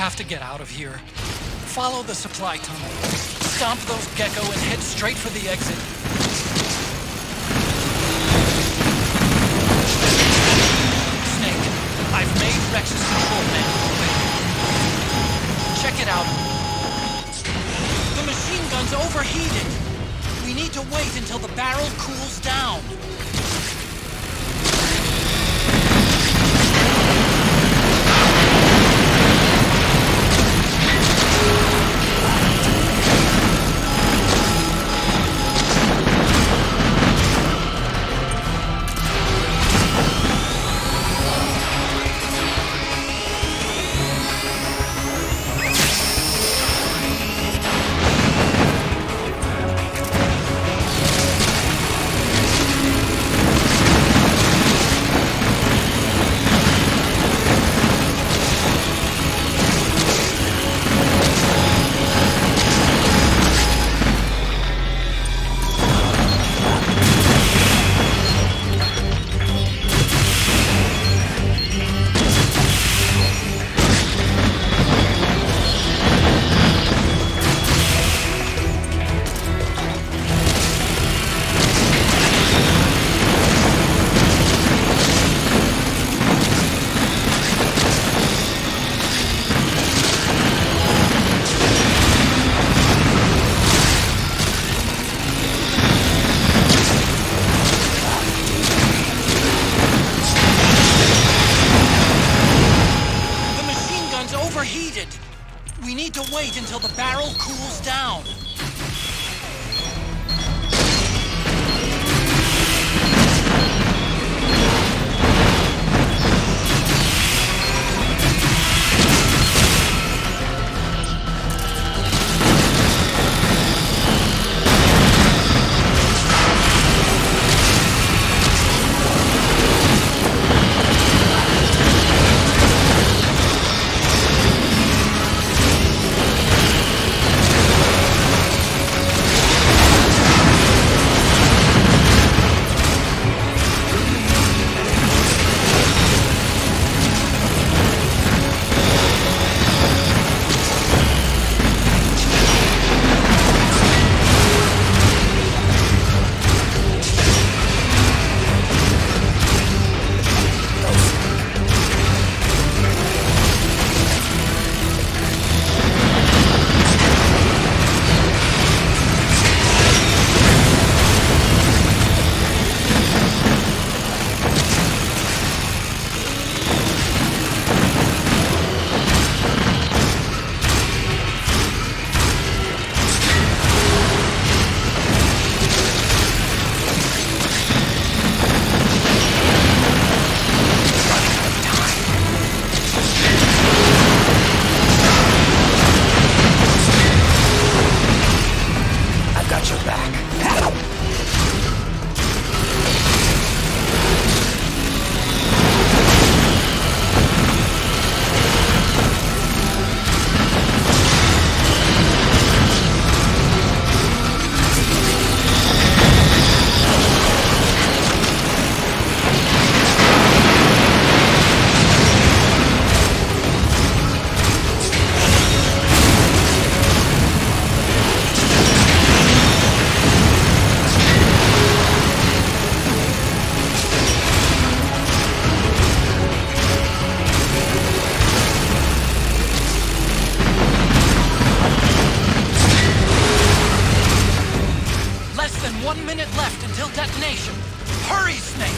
have to get out of here. Follow the supply tunnel. Stomp those gecko and head straight for the exit. Snake, I've made Rex's control panel already. Check it out. The machine gun's overheated. We need to wait until the barrel cools down. We need to wait until the barrel cools down. Less than 1 minute left until detonation. Hurry, Snake!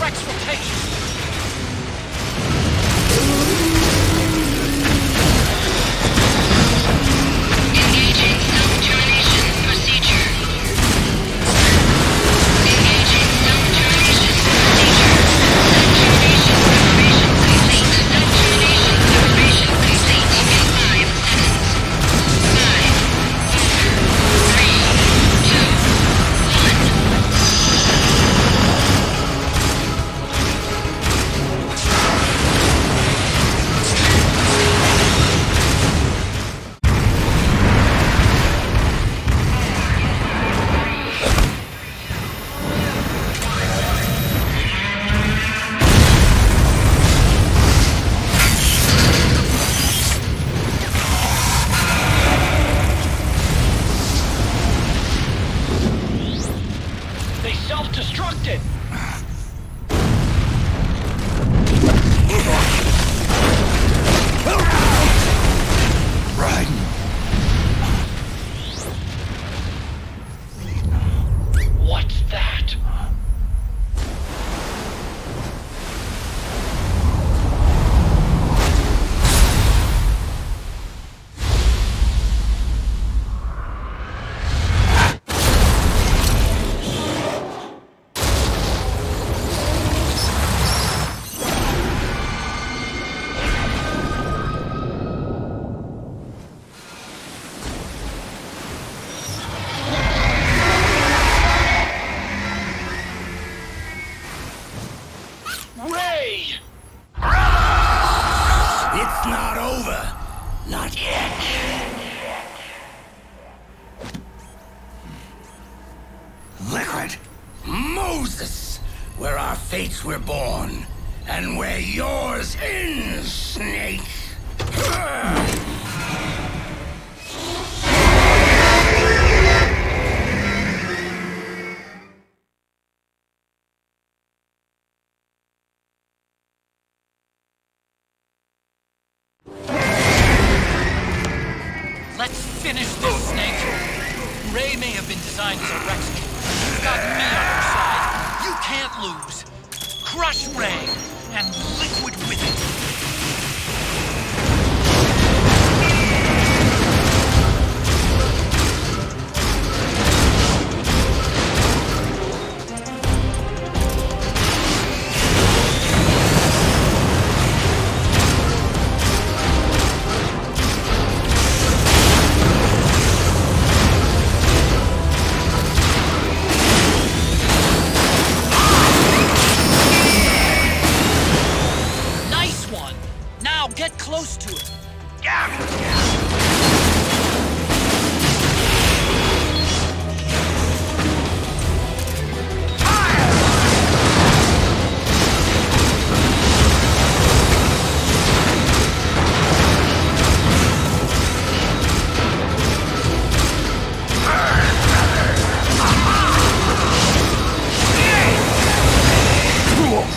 Rex rotation. Ray! It's not over. Not yet. Liquid. Moses! Where our fates were born. And where yours ends, Snake. Let's finish this, Snake. Ray may have been designed as a Rex killer. You've got me on your side. You can't lose. Crush Ray, and Liquid with it. Get close to it.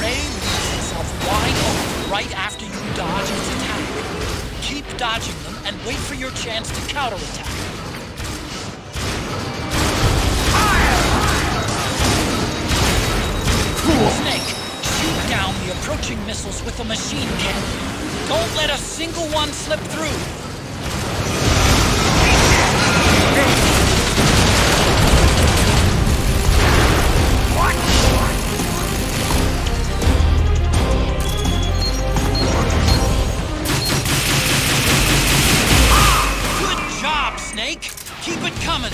Ray leaves himself wide open right after you dodge his attack. Keep dodging them and wait for your chance to counterattack. Snake, shoot down the approaching missiles with a machine cannon. Don't let a single one slip through. Snake, keep it coming!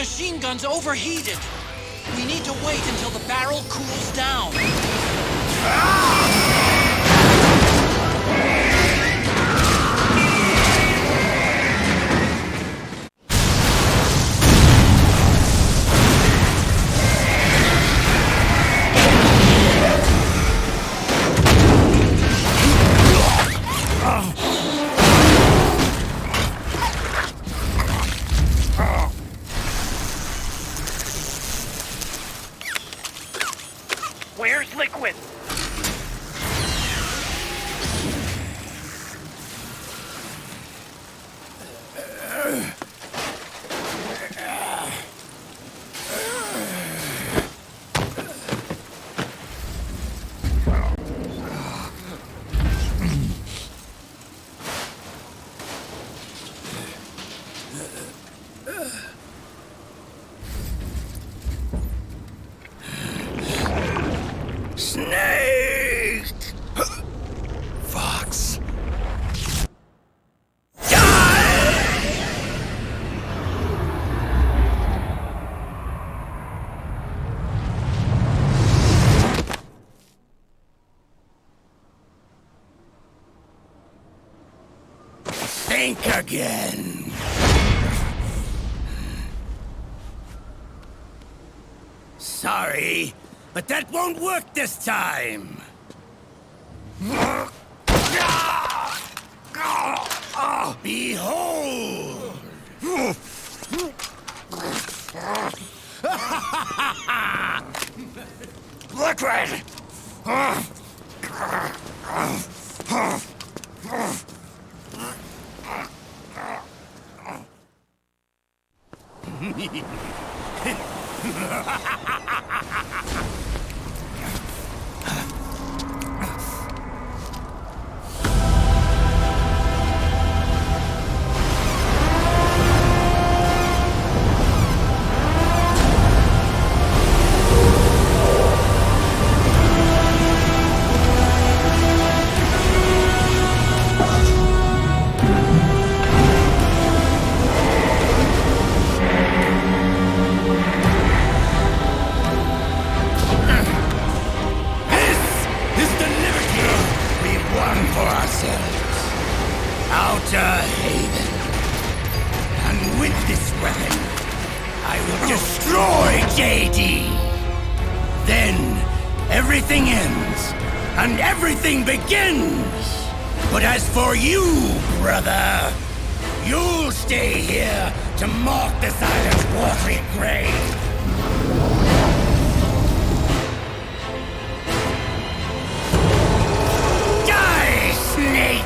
machine gun's overheated. We need to wait until the barrel cools down. Where's Liquid? Snake! Fox. Think again. Sorry, but that won't work this time. Behold! Liquid! Outer Haven. And with this weapon, I will destroy JD. Then, everything ends, and everything begins. But as for you, brother, you'll stay here to mark the silent's watery grave. Die, Snake!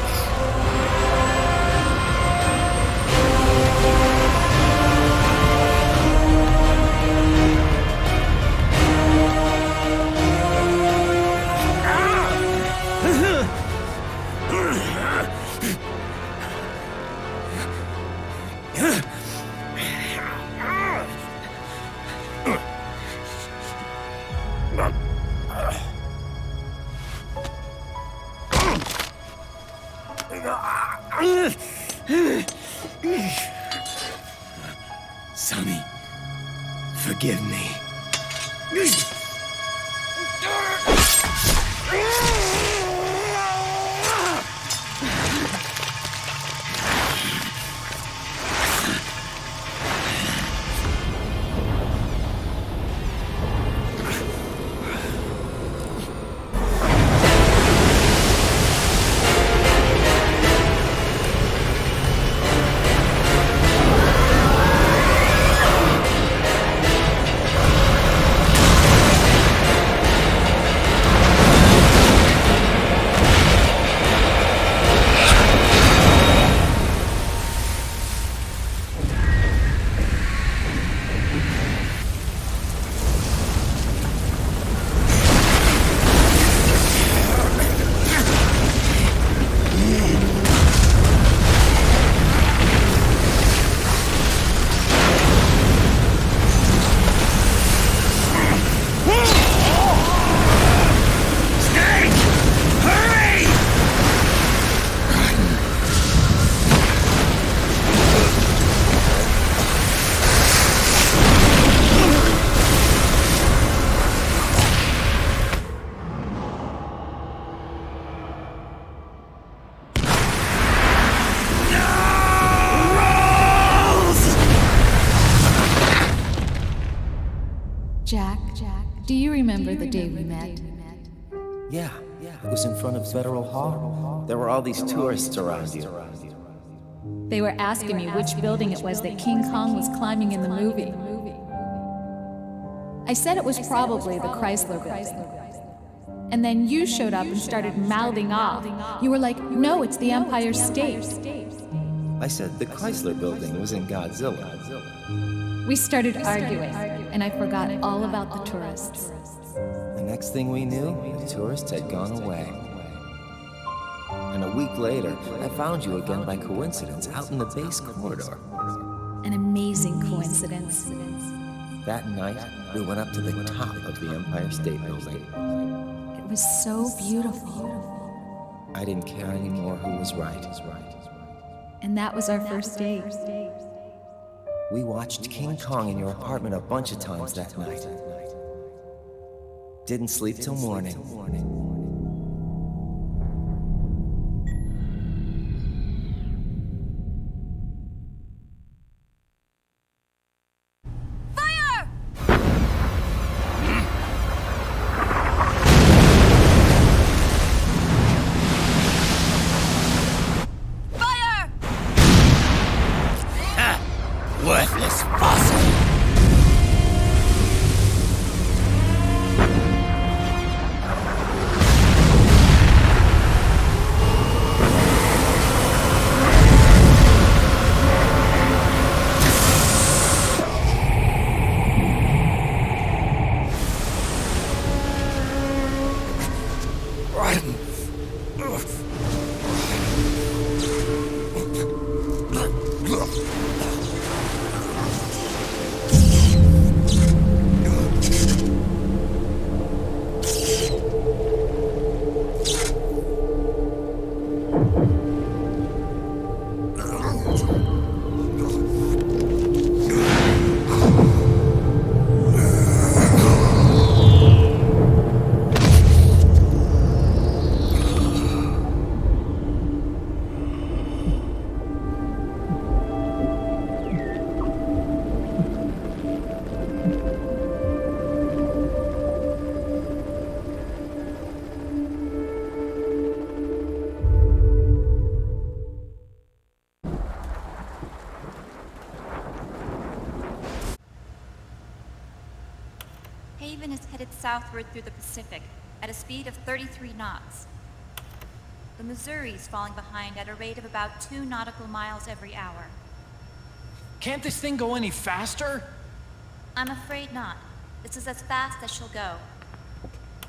Sonny, forgive me. Jack, do you remember the day we met? Yeah. It was in front of Federal Hall. There were all these tourists around you. They were asking me which building it was that King Kong was climbing in the movie. I said it was probably the Chrysler building. And then you showed up and started mouthing off. You were like, no, it's the Empire State. I said the Chrysler building was in Godzilla. We started arguing, and I forgot all about the tourists. The next thing we knew, the tourists had gone away. And a week later, I found you again by coincidence out in the base corridor. An amazing coincidence. That night, we went up to the top of the Empire State Building. It was so beautiful. I didn't care anymore who was right. And that was our first date. We watched King Kong in your apartment a bunch of times that night. Didn't sleep till morning. Worthless fossil! Haven is headed southward through the Pacific at a speed of 33 knots. The Missouri's falling behind at a rate of about 2 nautical miles every hour. Can't this thing go any faster? I'm afraid not. This is as fast as she'll go.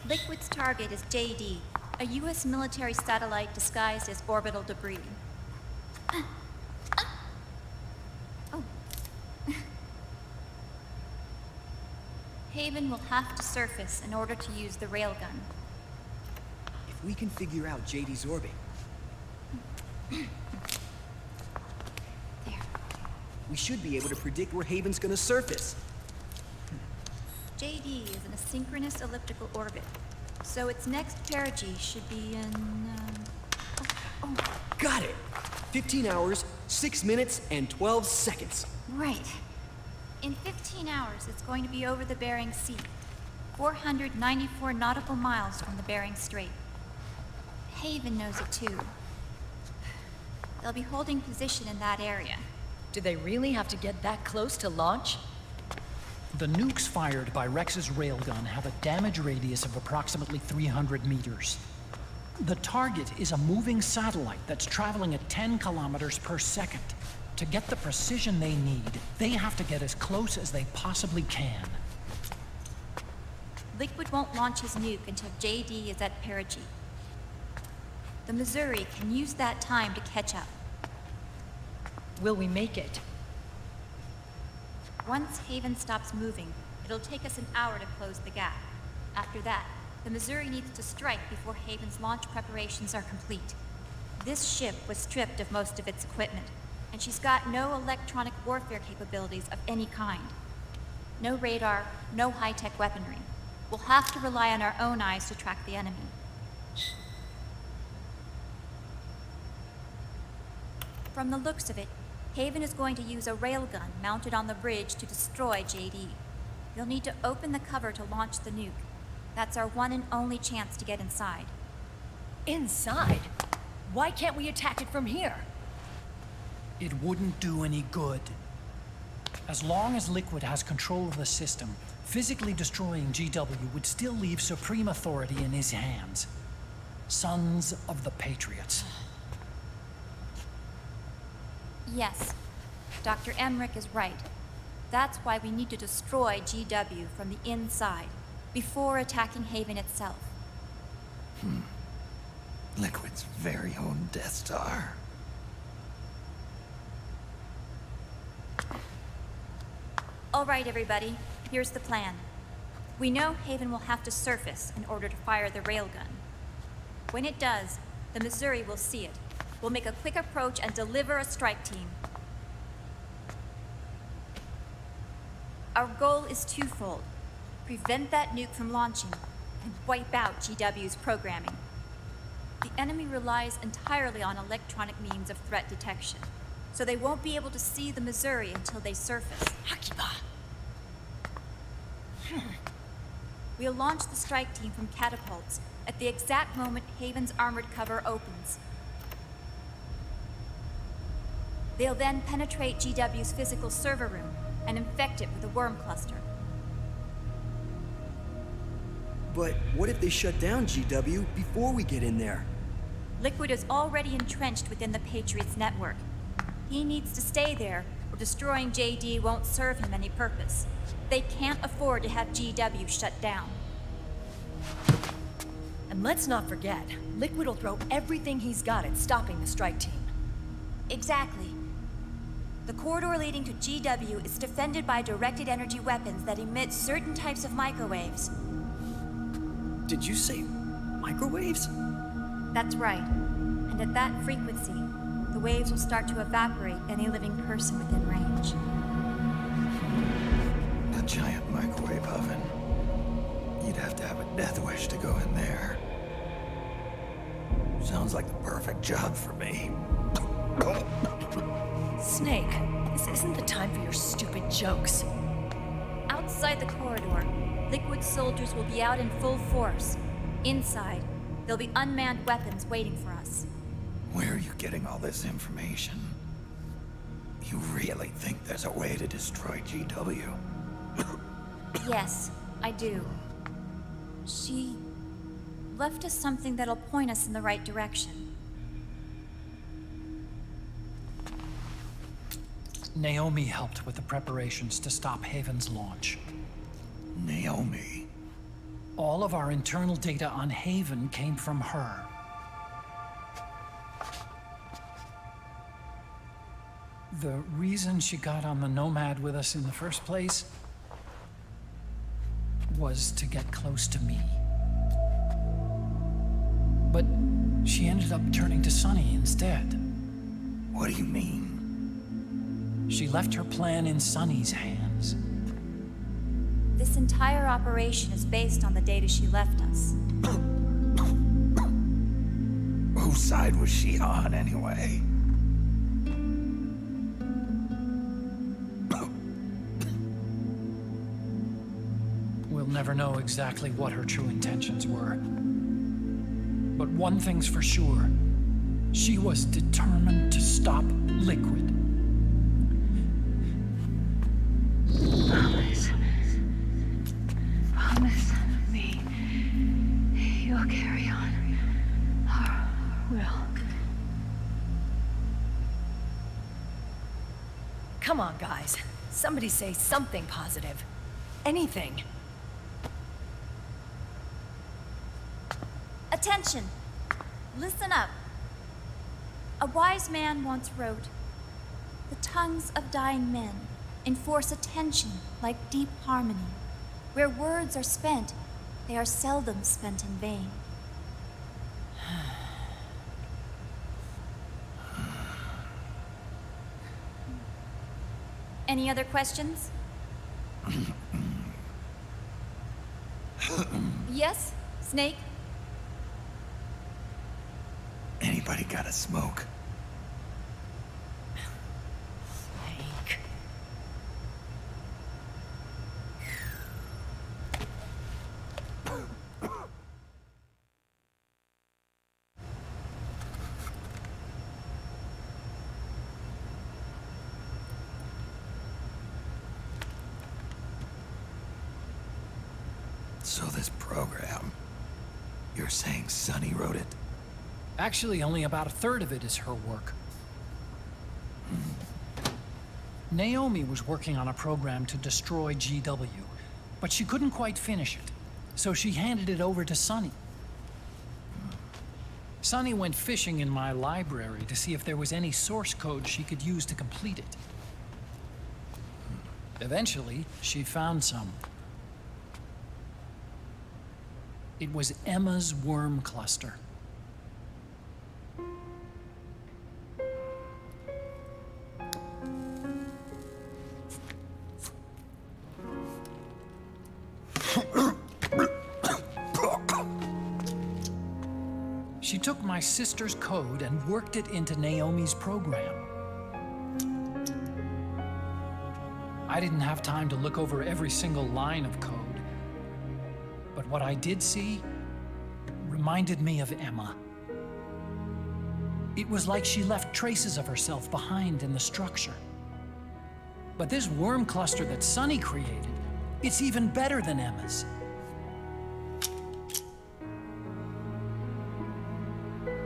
Liquid's target is JD, a U.S. military satellite disguised as orbital debris. Oh. Haven will have to surface in order to use the railgun. If we can figure out JD's orbit. There. We should be able to predict where Haven's gonna surface. JD is in a synchronous elliptical orbit, so its next perigee should be in, Got it! 15 hours, 6 minutes, and 12 seconds. Right. In 15 hours, it's going to be over the Bering Sea, 494 nautical miles from the Bering Strait. Haven knows it too. They'll be holding position in that area. Do they really have to get that close to launch? The nukes fired by Rex's railgun have a damage radius of approximately 300 meters. The target is a moving satellite that's traveling at 10 kilometers per second. To get the precision they need, they have to get as close as they possibly can. Liquid won't launch his nuke until JD is at perigee. The Missouri can use that time to catch up. Will we make it? Once Haven stops moving, it'll take us an hour to close the gap. After that, the Missouri needs to strike before Haven's launch preparations are complete. This ship was stripped of most of its equipment, and she's got no electronic warfare capabilities of any kind. No radar, no high-tech weaponry. We'll have to rely on our own eyes to track the enemy. From the looks of it, Haven is going to use a railgun mounted on the bridge to destroy JD. You'll need to open the cover to launch the nuke. That's our one and only chance to get inside. Inside? Why can't we attack it from here? It wouldn't do any good. As long as Liquid has control of the system, physically destroying GW would still leave supreme authority in his hands. Sons of the Patriots. Yes, Dr. Emmerich is right. That's why we need to destroy GW from the inside, before attacking Haven itself. Liquid's very own Death Star. All right, everybody, here's the plan. We know Haven will have to surface in order to fire the railgun. When it does, the Missouri will see it. We'll make a quick approach and deliver a strike team. Our goal is twofold. Prevent that nuke from launching, and wipe out GW's programming. The enemy relies entirely on electronic means of threat detection, so they won't be able to see the Missouri until they surface. Akiba! We'll launch the strike team from catapults at the exact moment Haven's armored cover opens. They'll then penetrate GW's physical server room and infect it with a worm cluster. But what if they shut down GW before we get in there? Liquid is already entrenched within the Patriots network. He needs to stay there, or destroying JD won't serve him any purpose. They can't afford to have GW shut down. And let's not forget, Liquid will throw everything he's got at stopping the strike team. Exactly. The corridor leading to GW is defended by directed energy weapons that emit certain types of microwaves. Did you say microwaves? That's right. And at that frequency, the waves will start to evaporate any living person within range. A giant microwave oven. You'd have to have a death wish to go in there. Sounds like the perfect job for me. Snake, this isn't the time for your stupid jokes. Outside the corridor, Liquid soldiers will be out in full force. Inside, there'll be unmanned weapons waiting for us. Where are you getting all this information? You really think there's a way to destroy GW? Yes, I do. She left us something that'll point us in the right direction. Naomi helped with the preparations to stop Haven's launch. Naomi? All of our internal data on Haven came from her. The reason she got on the Nomad with us in the first place was to get close to me. But she ended up turning to Sunny instead. What do you mean? She left her plan in Sunny's hands. This entire operation is based on the data she left us. Whose side was she on, anyway? We'll never know exactly what her true intentions were. But one thing's for sure. She was determined to stop Liquid. Promise me you'll carry on. Or will. Come on, guys. Somebody say something positive. Anything. Attention! Listen up. A wise man once wrote, "The tongues of dying men enforce attention like deep harmony. Where words are spent, they are seldom spent in vain." Any other questions? Yes, Snake? Anybody got a smoke? Snake. So this program, you're saying Sonny wrote it? Actually, only about a third of it is her work. Naomi was working on a program to destroy GW, but she couldn't quite finish it, so she handed it over to Sonny. Sonny went fishing in my library to see if there was any source code she could use to complete it. Eventually, she found some. It was Emma's worm cluster. She took my sister's code and worked it into Naomi's program. I didn't have time to look over every single line of code, but what I did see reminded me of Emma. It was like she left traces of herself behind in the structure. But this worm cluster that Sonny created, it's even better than Emma's.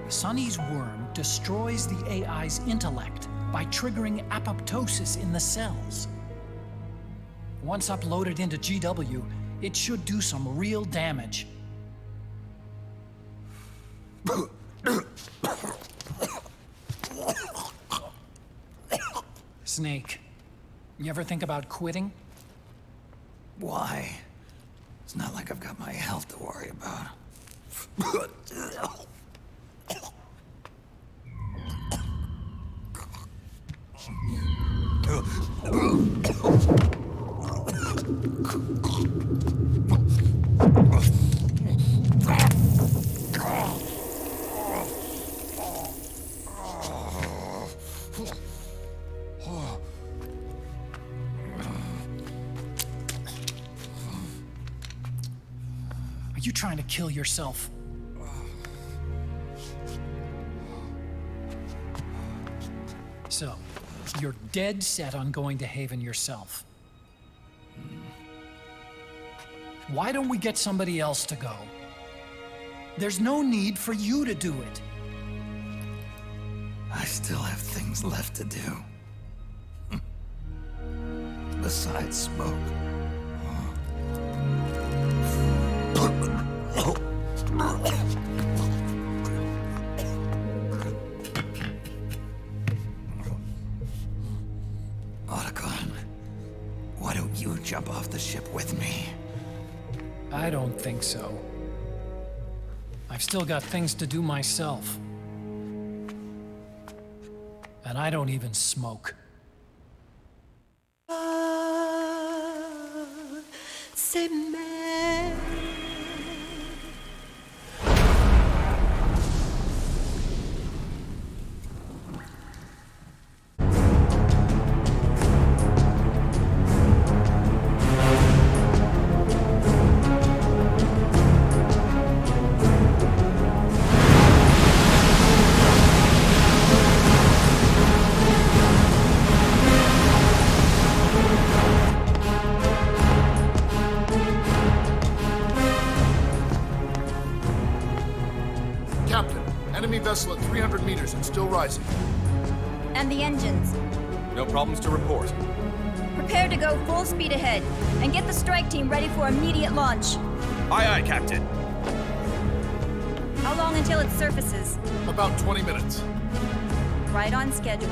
Sonny's worm destroys the AI's intellect by triggering apoptosis in the cells. Once uploaded into GW, it should do some real damage. Snake, you ever think about quitting? Why? It's not like I've got my health to worry about. Are you trying to kill yourself? So, you're dead set on going to Haven yourself. Why don't we get somebody else to go? There's no need for you to do it. I still have things left to do. Besides smoke. Otacon, why don't you jump off the ship with me? I don't think so. I've still got things to do myself. And I don't even smoke. C'est me. Enemy vessel at 300 meters and still rising. And the engines. No problems to report. Prepare to go full speed ahead, and get the strike team ready for immediate launch. Aye, aye, Captain. How long until it surfaces? About 20 minutes. Right on schedule.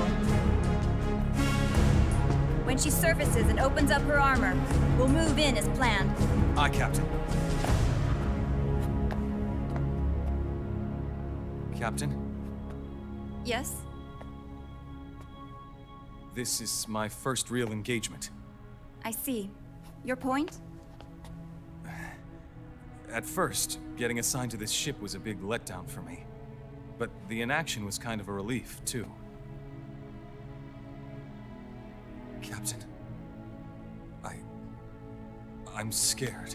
When she surfaces and opens up her armor, we'll move in as planned. Aye, Captain. Captain, Yes? this is my first real engagement. I see. Your point? At first, getting assigned to this ship was a big letdown for me. But the inaction was kind of a relief, too. Captain, I'm scared.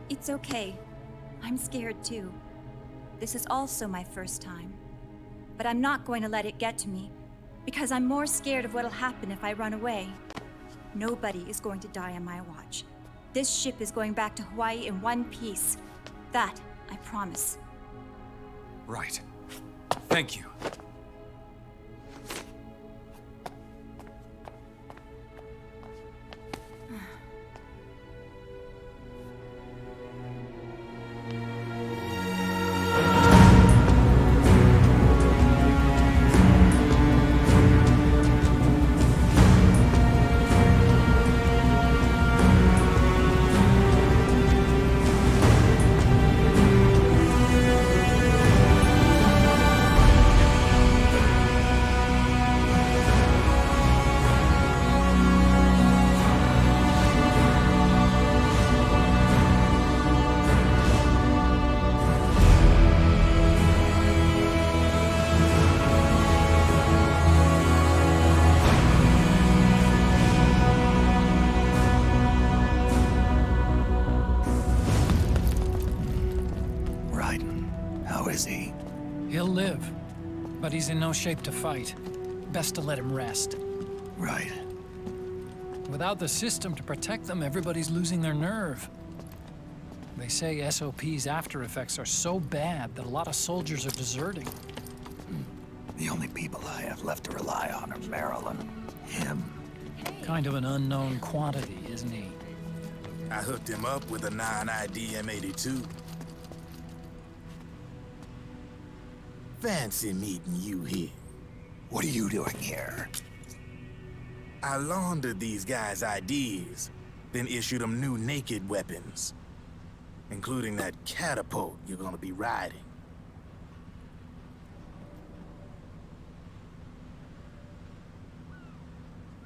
It's okay. I'm scared too. This is also my first time. But I'm not going to let it get to me, because I'm more scared of what'll happen if I run away. Nobody is going to die on my watch. This ship is going back to Hawaii in one piece. That, I promise. Right. Thank you. He'll live, but he's in no shape to fight. Best to let him rest. Right. Without the system to protect them, everybody's losing their nerve. They say SOP's after effects are so bad that a lot of soldiers are deserting. The only people I have left to rely on are Marilyn, him. Kind of an unknown quantity, isn't he? I hooked him up with a non-ID M82. Fancy meeting you here. What are you doing here? I laundered these guys' IDs, then issued them new naked weapons, including that catapult you're gonna be riding.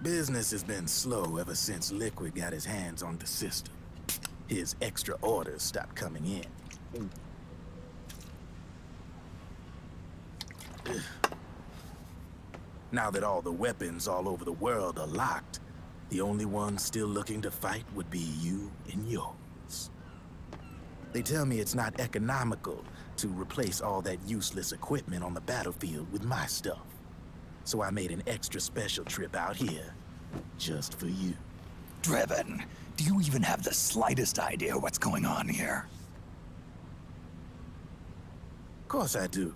Business has been slow ever since Liquid got his hands on the system. His extra orders stopped coming in. Now that all the weapons all over the world are locked, the only ones still looking to fight would be you and yours. They tell me it's not economical to replace all that useless equipment on the battlefield with my stuff. So I made an extra special trip out here, just for you. Driven, do you even have the slightest idea what's going on here? Of course I do.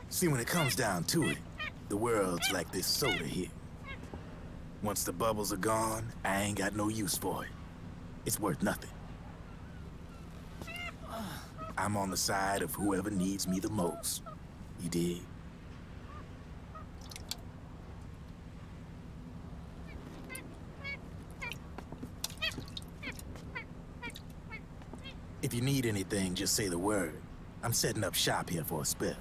See, when it comes down to it, the world's like this soda here. Once the bubbles are gone, I ain't got no use for it. It's worth nothing. I'm on the side of whoever needs me the most. You dig? If you need anything, just say the word. I'm setting up shop here for a spell.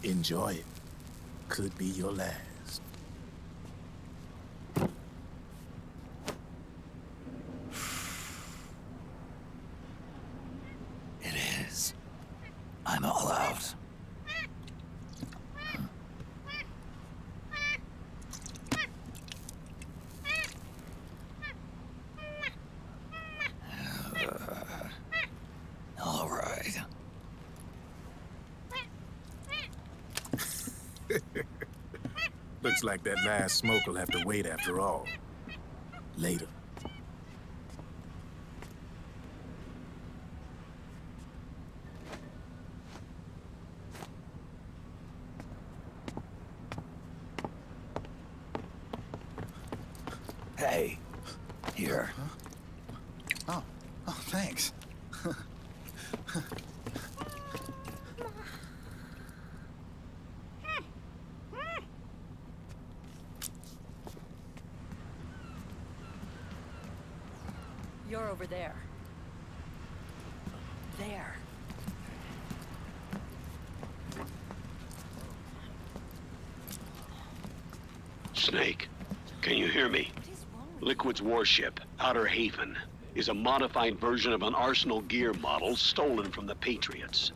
Enjoy it. Could be your last. It is. I'm all out. All right. Looks like that last smoke will have to wait after all. Later. Hey, here. Huh? Oh, thanks. You're over there. There. Snake, can you hear me? Liquid's warship, Outer Haven. is a modified version of an Arsenal gear model stolen from the Patriots.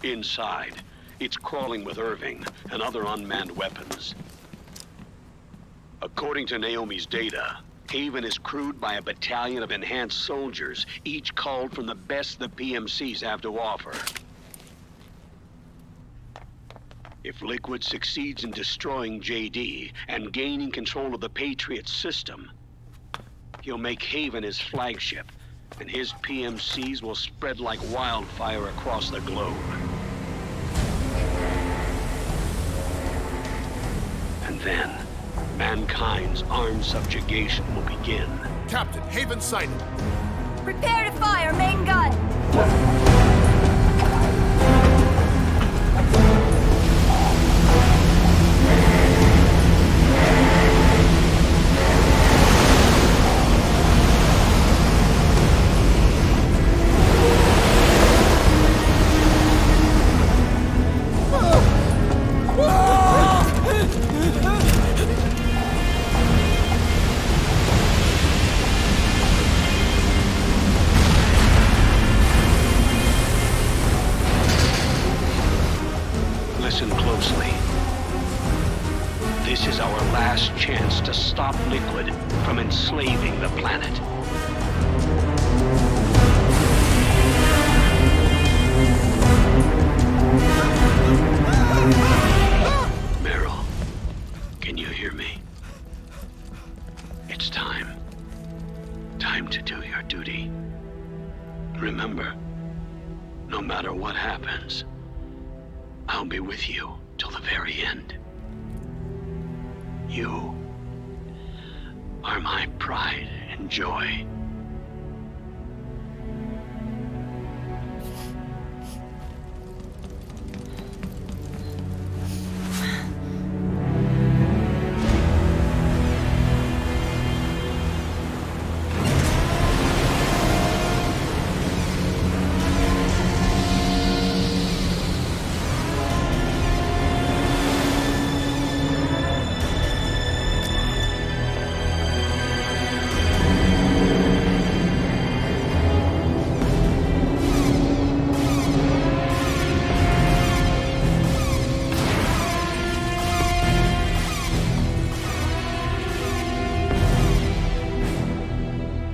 Inside, it's crawling with Irving and other unmanned weapons. According to Naomi's data, Haven is crewed by a battalion of enhanced soldiers, each culled from the best the PMCs have to offer. If Liquid succeeds in destroying JD and gaining control of the Patriots system, he'll make Haven his flagship, and his PMCs will spread like wildfire across the globe. And then, mankind's armed subjugation will begin. Captain, Haven sighted. Prepare to fire, main gun! Listen closely. This is our last chance to stop Liquid from enslaving the planet. Meryl, can you hear me? It's time. Time to do your duty. Remember, no matter what happens, I'll be with you till the very end. You are my pride and joy.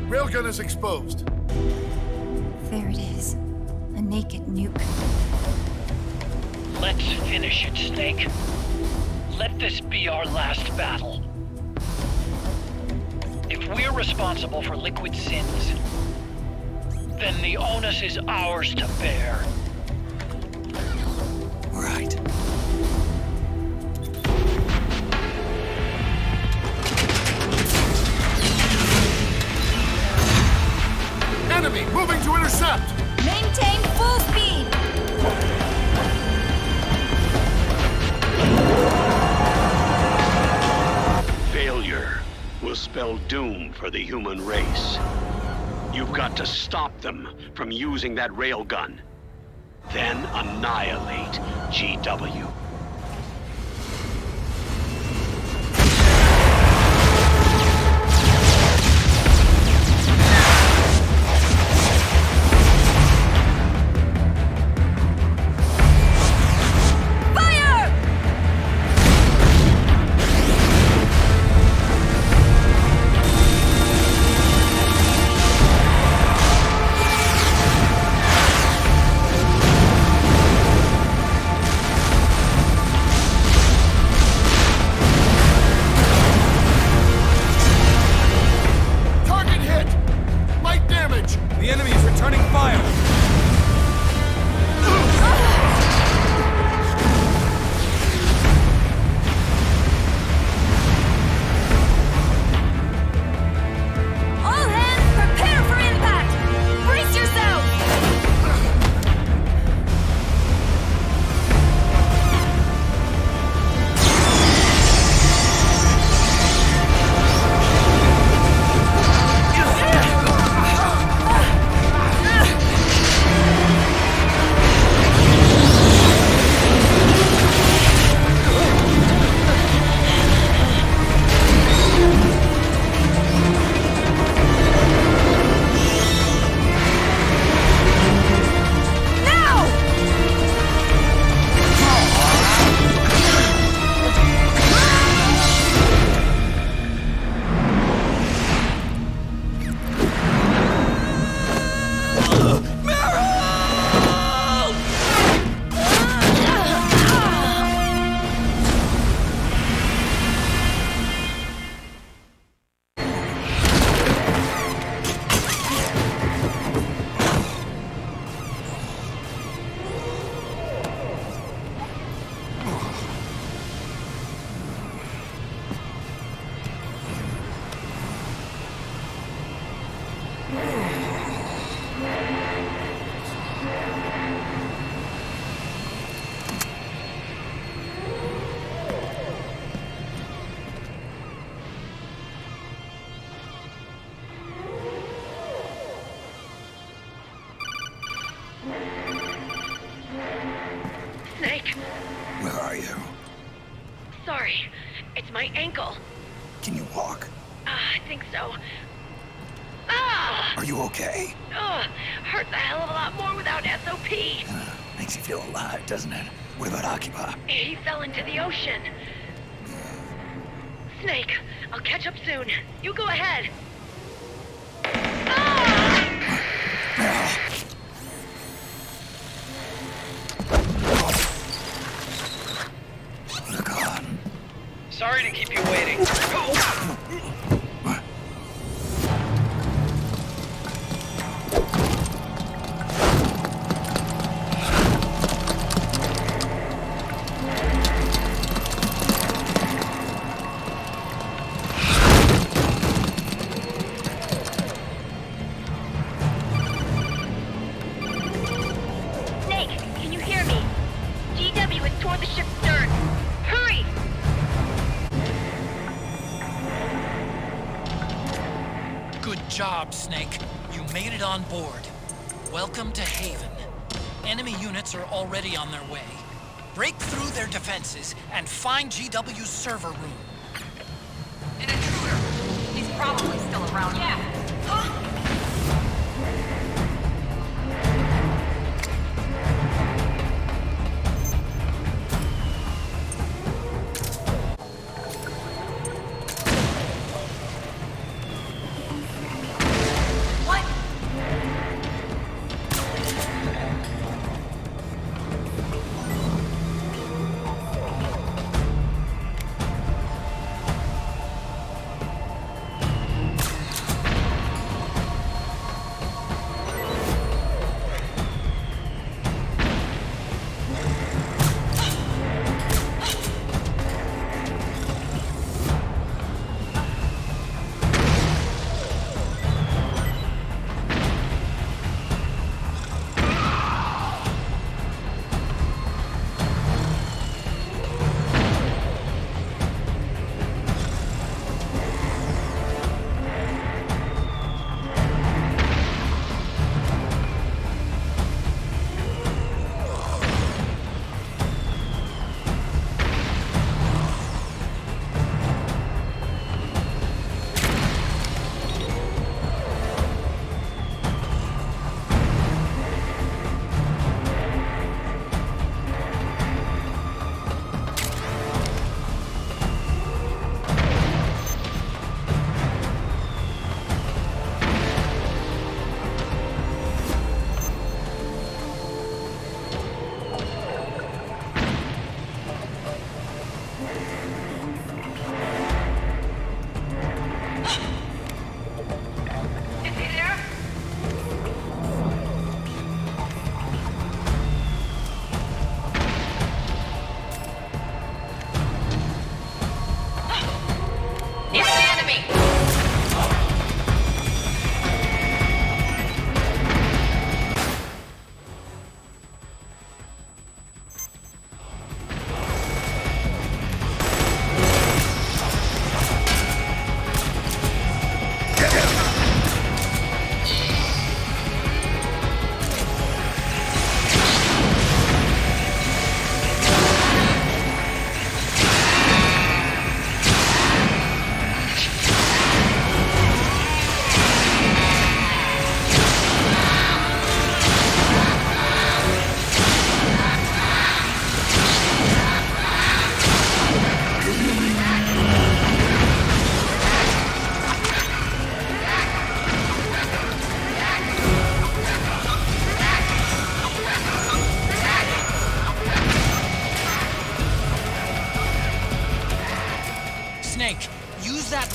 Railgun is exposed. There it is. A naked nuke. Let's finish it, Snake. Let this be our last battle. If we're responsible for Liquid's sins, then the onus is ours to bear. Right. Enemy moving to intercept! Maintain full speed! Failure will spell doom for the human race. You've got to stop them from using that railgun. Then annihilate GW. Snake. Where are you? Sorry, it's my ankle. Can you walk? I think so. Ah! Are you okay? Hurts a hell of a lot more without SOP. Makes you feel alive, doesn't it? What about Occupy? He fell into the ocean. Snake, I'll catch up soon. You go ahead. Sorry to keep you waiting. Snake, can you hear me? GW is toward the ship's stern. Hurry! Good job, Snake. You made it on board. Welcome to Haven. Enemy units are already on their way. Break through their defenses and find GW's server room. An intruder. He's probably still around. Yeah. Huh?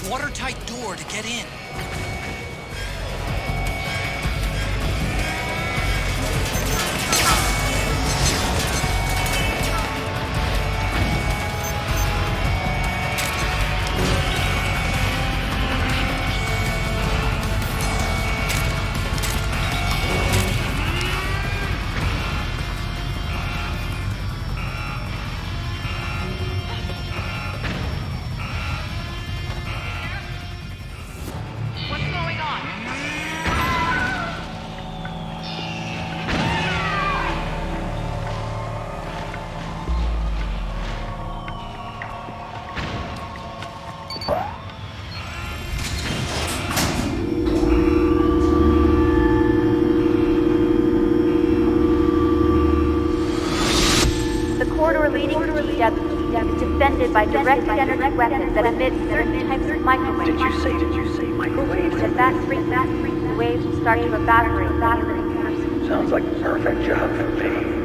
watertight door to get in. defended by directed energy weapons that emit certain types of microwaves. Did you say microwaves? If that frequency, the waves will start to evaporate. Sounds like the perfect job for me.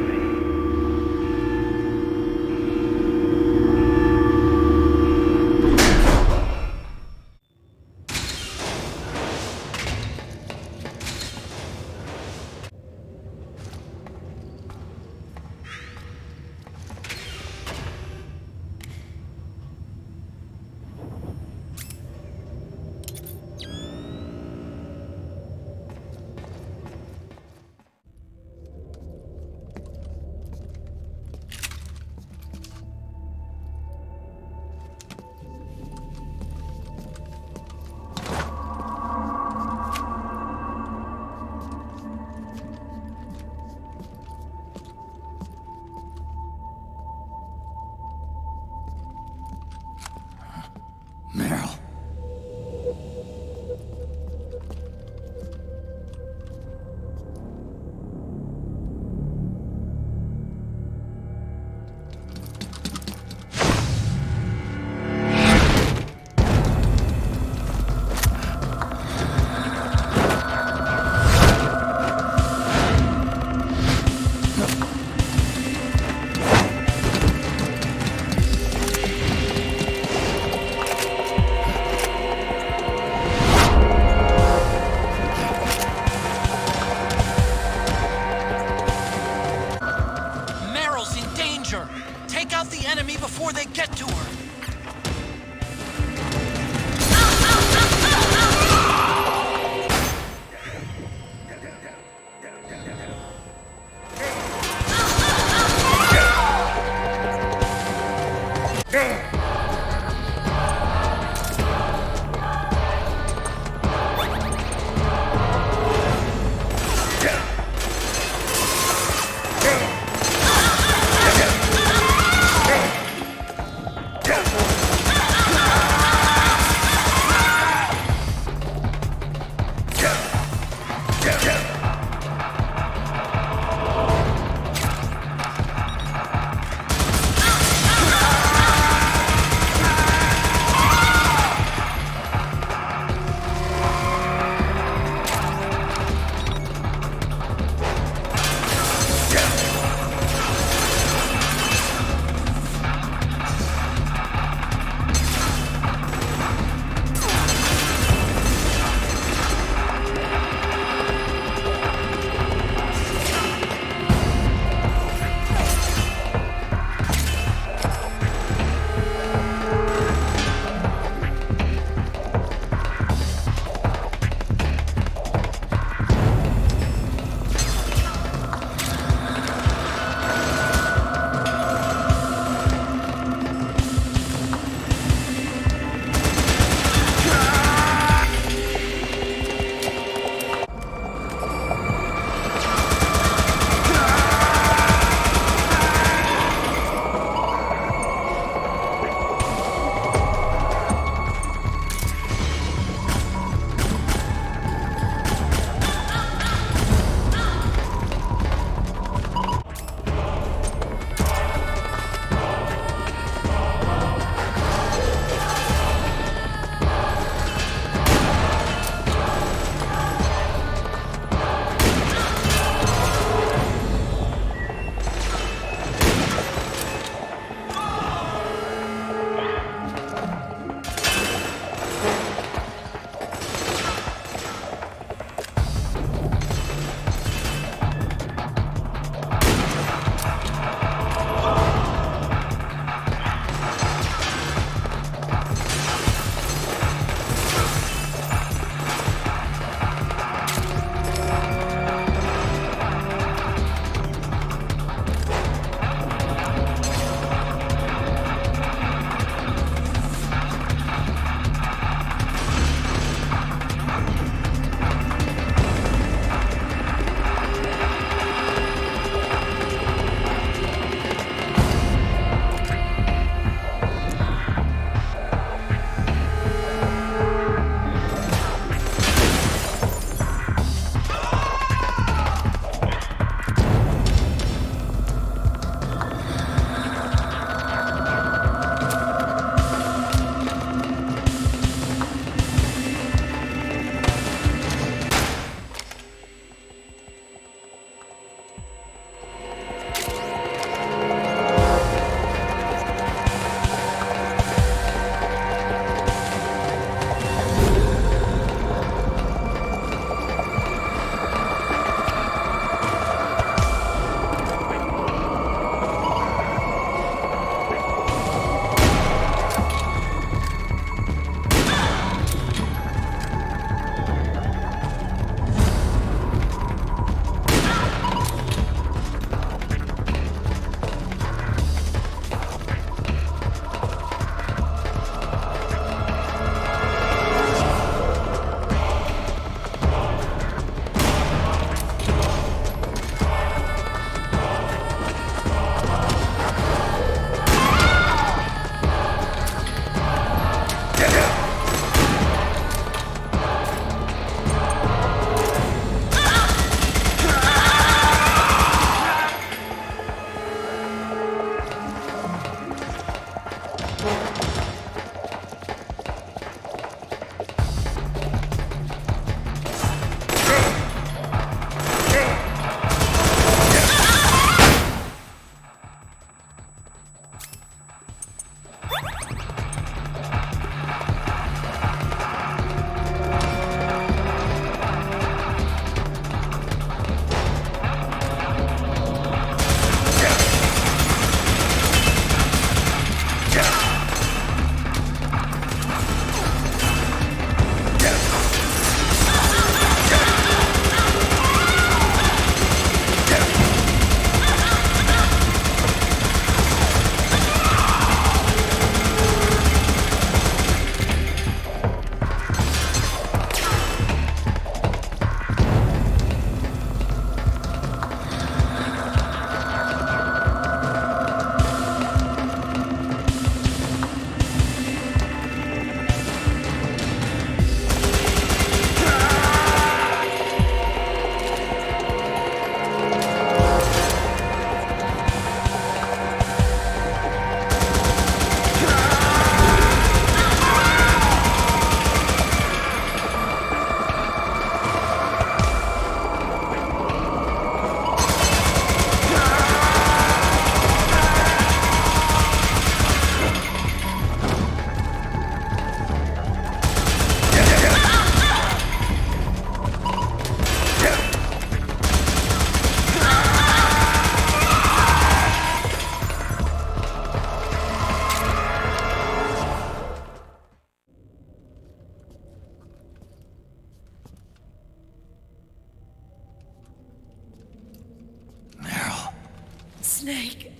Snake.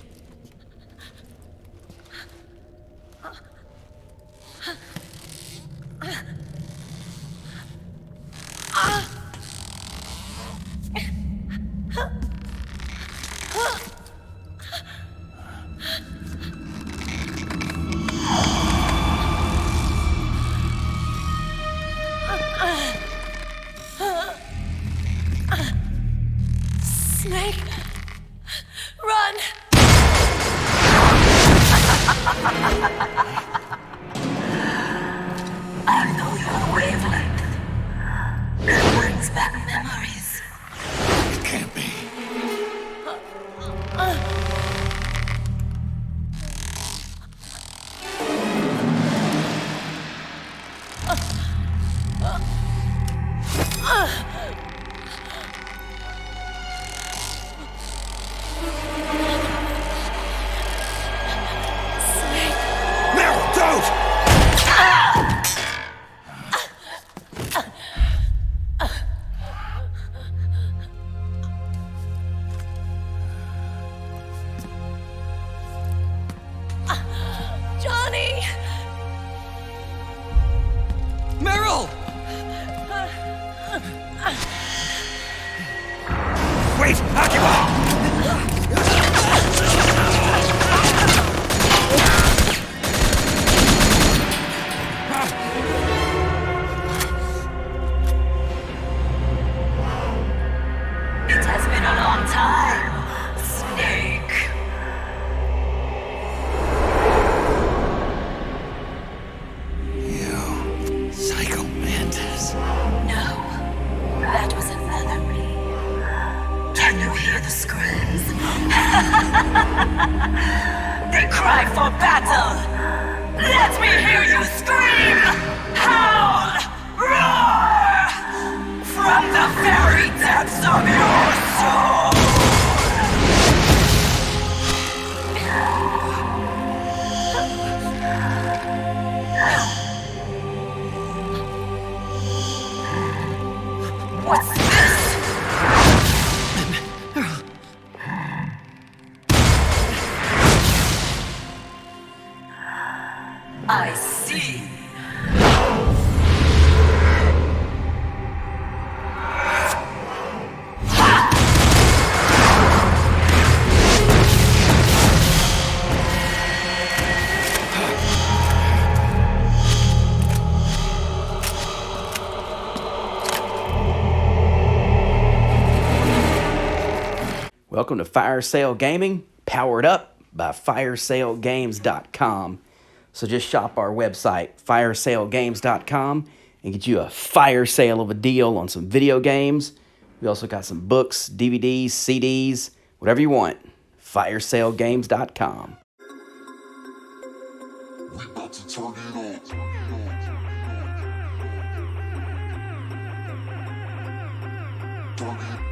Snake, run! I know your wavelength. It brings back memories. It can't be. Johnny! Meryl! Wait, Akiba! It has been a long time, Snake. You psycho mantis. No, that was another me. Can you hear the screams? They cry for battle. Let me hear you scream! Howl! Roar! From the very depths of your soul! What's this? I see. Welcome to Fire Sale Gaming, powered up by firesalegames.com. So just shop our website, firesalegames.com, and get you a fire sale of a deal on some video games. We also got some books, DVDs, CDs, whatever you want. firesalegames.com. We about to turn it on. Turn it